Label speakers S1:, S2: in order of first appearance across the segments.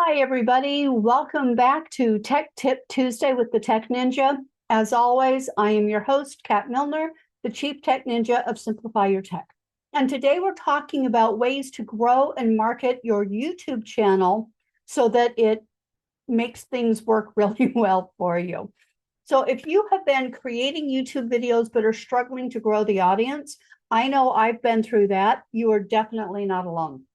S1: Hi, everybody. Welcome back to Tech Tip Tuesday with the Tech Ninja. As always, I am your host, Kat Milner, the Chief Tech Ninja of Simplify Your Tech. And today we're talking about ways to grow and market your YouTube channel so that it makes things work really well for you. So if you have been creating YouTube videos but are struggling to grow the audience, I know I've been through that. You are definitely not alone.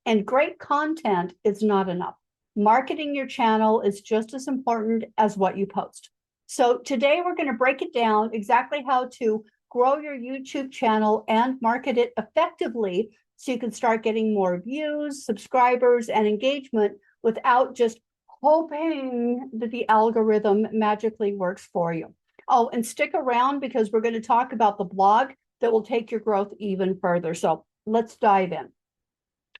S1: And great content is not enough. Marketing your channel is just as important as what you post. So today we're going to break it down exactly how to grow your YouTube channel and market it effectively so you can start getting more views, subscribers, and engagement without just hoping that the algorithm magically works for you. Oh, and stick around because we're going to talk about the blog that will take your growth even further. So let's dive in.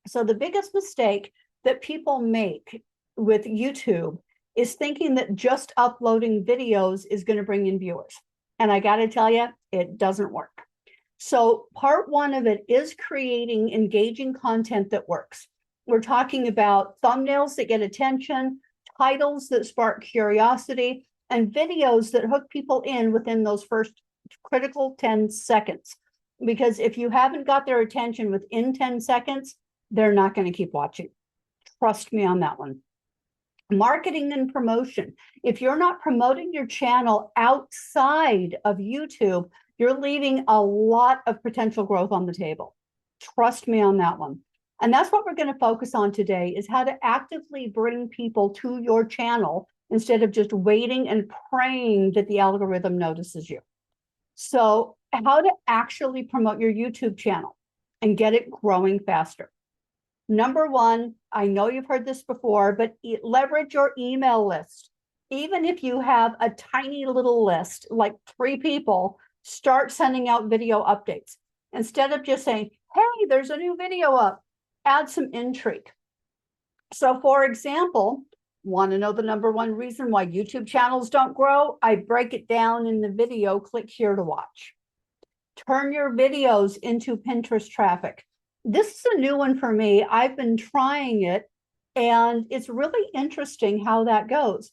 S1: So the biggest mistake that people make with YouTube is thinking that just uploading videos is going to bring in viewers. And I got to tell you, it doesn't work. So part one of it is creating engaging content that works. We're talking about thumbnails that get attention, titles that spark curiosity, and videos that hook people in within those first critical 10 seconds. Because if you haven't got their attention within 10 seconds, they're not going to keep watching. Trust me on that one. Marketing and promotion. If you're not promoting your channel outside of YouTube, you're leaving a lot of potential growth on the table. Trust me on that one. And that's what we're going to focus on today, is how to actively bring people to your channel instead of just waiting and praying that the algorithm notices you. So how to actually promote your YouTube channel and get it growing faster. Number one, I know you've heard this before, but leverage your email list. Even if you have a tiny little list, like 3 people, start sending out video updates. Instead of just saying, hey, there's a new video up, add some intrigue. So for example, want to know the number one reason why YouTube channels don't grow? I break it down in the video, click here to watch. Turn your videos into Pinterest traffic. This is a new one for me. I've been trying it, and it's really interesting how that goes.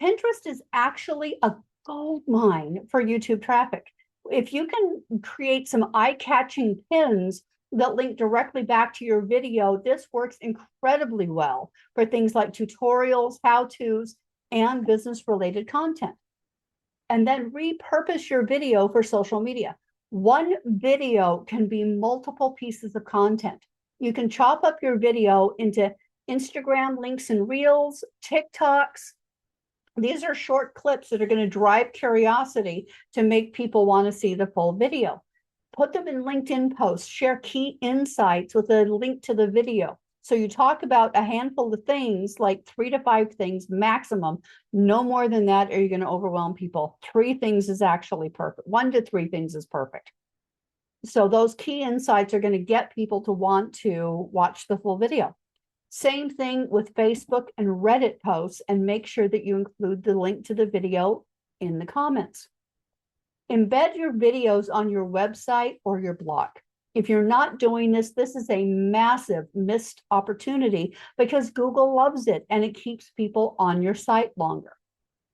S1: Pinterest is actually a gold mine for YouTube traffic. If you can create some eye-catching pins that link directly back to your video, this works incredibly well for things like tutorials, how-tos, and business-related content. And then repurpose your video for social media. One video can be multiple pieces of content. You can chop up your video into Instagram links and reels, TikToks. These are short clips that are going to drive curiosity to make people want to see the full video. Put them in LinkedIn posts, share key insights with a link to the video. So you talk about a handful of things, like 3 to 5 things maximum. No more than that, or you're going to overwhelm people. 3 things is actually perfect. 1 to 3 things is perfect. So those key insights are going to get people to want to watch the full video. Same thing with Facebook and Reddit posts, and make sure that you include the link to the video in the comments. Embed your videos on your website or your blog. If you're not doing this, this is a massive missed opportunity because Google loves it and it keeps people on your site longer.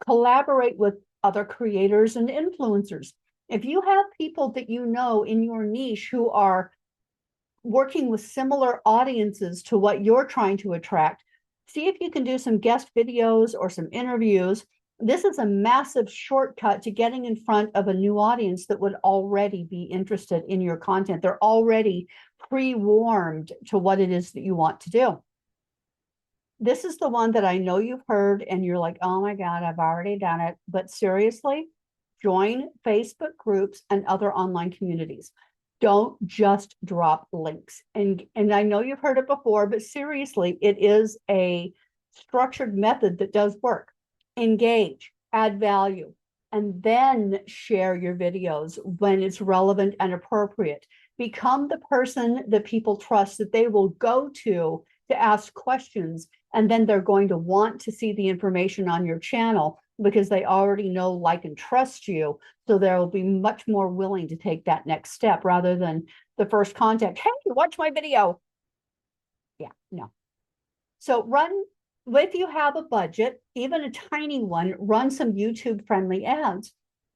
S1: Collaborate with other creators and influencers. If you have people that you know in your niche who are working with similar audiences to what you're trying to attract, see if you can do some guest videos or some interviews. This is a massive shortcut to getting in front of a new audience that would already be interested in your content. They're already pre-warmed to what it is that you want to do. This is the one that I know you've heard and you're like, oh my God, I've already done it. But seriously, join Facebook groups and other online communities. Don't just drop links. And I know you've heard it before, but seriously, it is a structured method that does work. Engage, add value, and then share your videos when it's relevant and appropriate. Become the person that people trust, that they will go to ask questions, and then they're going to want to see the information on your channel because they already know, like, and trust you. So they'll be much more willing to take that next step rather than the first contact. Hey, watch my video. Yeah, no. So run If you have a budget, even a tiny one, run some YouTube-friendly ads.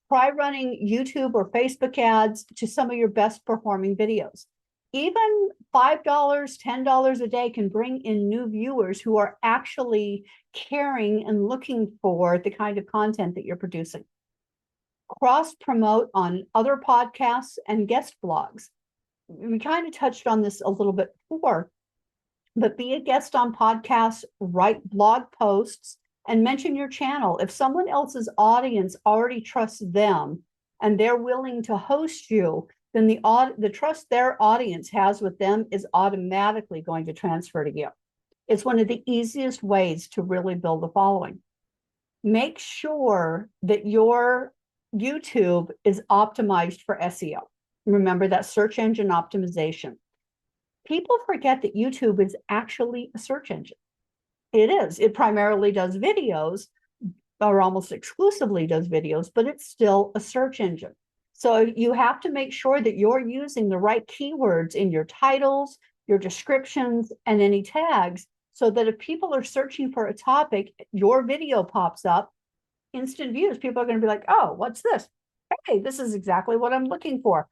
S1: Try running YouTube or Facebook ads to some of your best performing videos. Even $5, $10 a day can bring in new viewers who are actually caring and looking for the kind of content that you're producing. Cross promote on other podcasts and guest blogs. We kind of touched on this a little bit before, but be a guest on podcasts, write blog posts, and mention your channel. If someone else's audience already trusts them and they're willing to host you, then the trust their audience has with them is automatically going to transfer to you. It's one of the easiest ways to really build a following. Make sure that your YouTube is optimized for SEO. Remember that search engine optimization. People forget that YouTube is actually a search engine. It is. It primarily does videos, or almost exclusively does videos, but it's still a search engine. So you have to make sure that you're using the right keywords in your titles, your descriptions, and any tags, so that if people are searching for a topic, your video pops up, instant views. People are going to be like, oh, what's this? Hey, this is exactly what I'm looking for.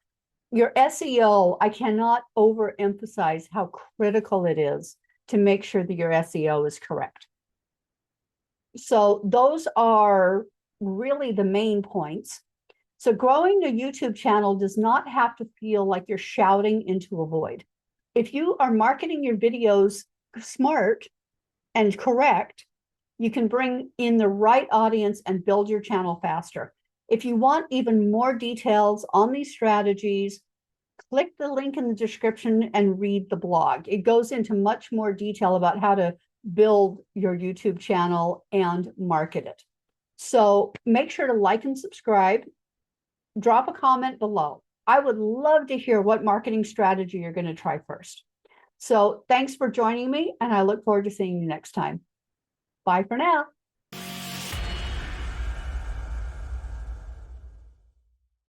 S1: Your SEO, I cannot overemphasize how critical it is to make sure that your SEO is correct. So those are really the main points. So growing a YouTube channel does not have to feel like you're shouting into a void. If you are marketing your videos smart and correct, you can bring in the right audience and build your channel faster. If you want even more details on these strategies, click the link in the description and read the blog. It goes into much more detail about how to build your YouTube channel and market it. So make sure to like and subscribe. Drop a comment below. I would love to hear what marketing strategy you're going to try first. So thanks for joining me, and I look forward to seeing you next time. Bye for now.